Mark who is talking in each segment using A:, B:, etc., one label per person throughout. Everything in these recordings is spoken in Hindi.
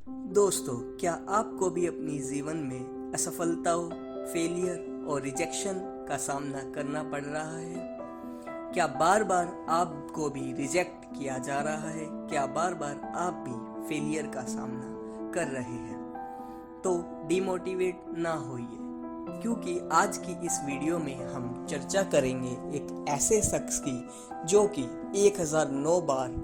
A: दोस्तों, क्या आपको भी अपनी जीवन में असफलताओं, फेलियर और रिजेक्शन का सामना करना पड़ रहा है? क्या बार बार आपको भी रिजेक्ट किया जा रहा है? क्या बार बार आप भी फेलियर का सामना कर रहे हैं? तो डिमोटिवेट ना होइए, क्योंकि आज की इस वीडियो में हम चर्चा करेंगे एक ऐसे शख्स की जो कि 1009 बार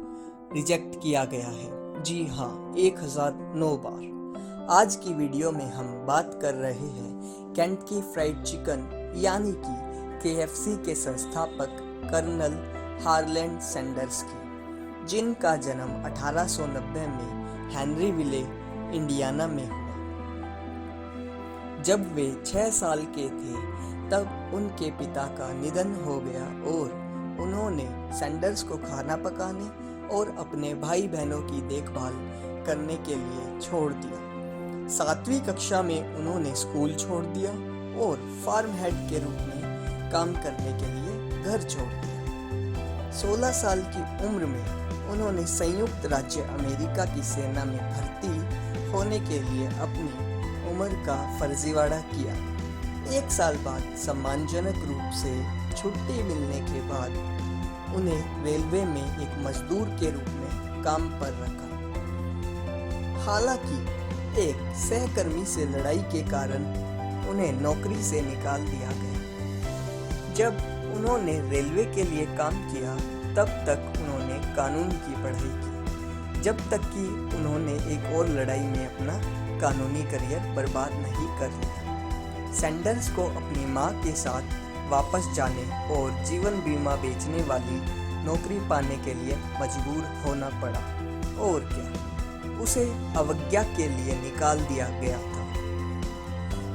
A: रिजेक्ट किया गया है। जी हाँ, 1009 बार। आज की वीडियो में हम बात कर रहे हैं केंटकी फ्राइड चिकन यानी कि KFC के संस्थापक कर्नल हार्लैंड सैंडर्स की, जिनका जन्म 1890 में हेनरीविले, इंडियाना में हुआ। जब वे 6 साल के थे तब उनके पिता का निधन हो गया और उन्होंने सैंडर्स को खाना पकाने और अपने भाई बहनों की देखभाल करने के लिए छोड़ दिया। 7वीं कक्षा में उन्होंने स्कूल छोड़ दिया और फार्म हेड के रूप में काम करने के लिए घर छोड़ दिया। 16 साल की उम्र में उन्होंने संयुक्त राज्य अमेरिका की सेना में भर्ती होने के लिए अपनी उम्र का फर्जीवाड़ा किया। 1 साल बाद सम्मानजनक रूप से छुट्टी मिलने के बाद उन्हें रेलवे में एक मजदूर के रूप में काम पर रखा। हालांकि एक सहकर्मी से लड़ाई के कारण उन्हें नौकरी से निकाल दिया गया। जब उन्होंने रेलवे के लिए काम किया तब तक उन्होंने कानून की पढ़ाई की, जब तक कि उन्होंने एक और लड़ाई में अपना कानूनी करियर बर्बाद नहीं कर लिया। सैंडर्स को अपनी मां के साथ वापस जाने और जीवन बीमा बेचने वाली नौकरी पाने के लिए मजबूर होना पड़ा। और क्या, उसे अवज्ञा के लिए निकाल दिया गया था।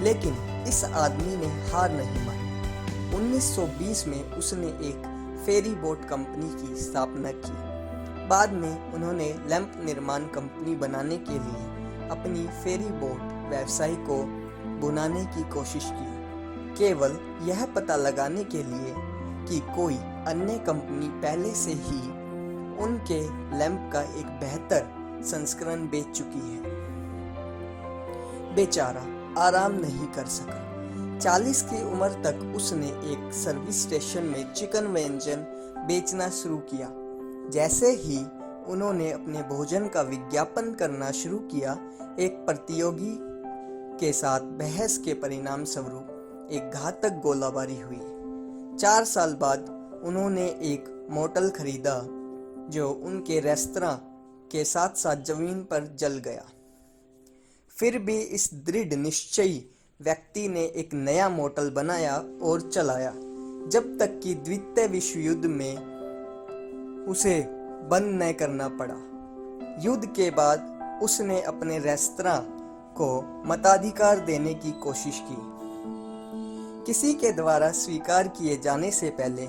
A: लेकिन इस आदमी ने हार नहीं मानी। 1920 में उसने एक फेरी बोट कंपनी की स्थापना की। बाद में उन्होंने लैंप निर्माण कंपनी बनाने के लिए अपनी फेरी बोट व्यवसाय को बुनाने की कोशिश की, केवल यह पता लगाने के लिए कि कोई अन्य कंपनी पहले से ही उनके लैंप का एक बेहतर संस्करण बेच चुकी है। बेचारा आराम नहीं कर सका। 40 की उम्र तक उसने एक सर्विस स्टेशन में चिकन व्यंजन बेचना शुरू किया। जैसे ही उन्होंने अपने भोजन का विज्ञापन करना शुरू किया, एक प्रतियोगी के साथ बहस के परिणाम स्वरूप एक घातक गोलाबारी हुई। 4 साल बाद उन्होंने एक मोटल खरीदा जो उनके रेस्तरां के साथ साथ जमीन पर जल गया। फिर भी इस दृढ़ निश्चयी व्यक्ति ने एक नया मोटल बनाया और चलाया, जब तक कि द्वितीय विश्व युद्ध में उसे बंद न करना पड़ा। युद्ध के बाद उसने अपने रेस्तरां को मताधिकार देने की कोशिश की। किसी के द्वारा स्वीकार किए जाने से पहले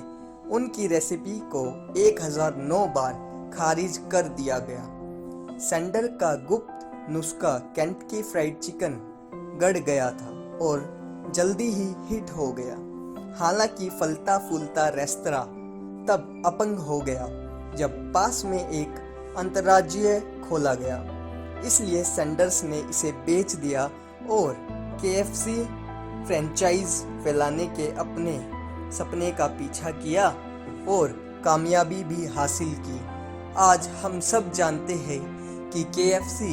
A: उनकी रेसिपी को 1009 बार खारिज कर दिया गया। सैंडर का गुप्त नुस्खा केंटकी फ्राइड चिकन गड़ गया था और जल्दी ही हिट हो गया। हालांकि फलता फूलता रेस्तरां तब अपंग हो गया जब पास में एक अंतर्राज्यीय खोला गया। इसलिए सैंडर्स ने इसे बेच दिया और KFC फ्रेंचाइज फैलाने के अपने सपने का पीछा किया और कामयाबी भी हासिल की। आज हम सब जानते हैं कि KFC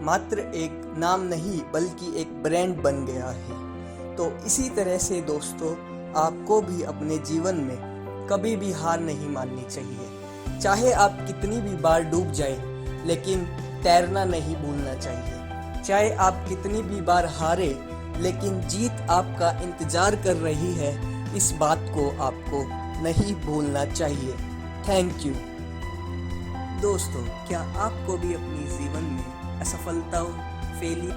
A: मात्र एक नाम नहीं बल्कि एक ब्रांड बन गया है। तो इसी तरह से दोस्तों, आपको भी अपने जीवन में कभी भी हार नहीं माननी चाहिए। चाहे आप कितनी भी बार डूब जाएं, लेकिन तैरना नहीं भूलना चाहिए। चाहे आप कितनी भी बार हारे, लेकिन जीत आपका इंतजार कर रही है, इस बात को आपको नहीं भूलना चाहिए। Thank you. दोस्तों, क्या आपको भी अपनी जीवन में असफलताओं, फेलियर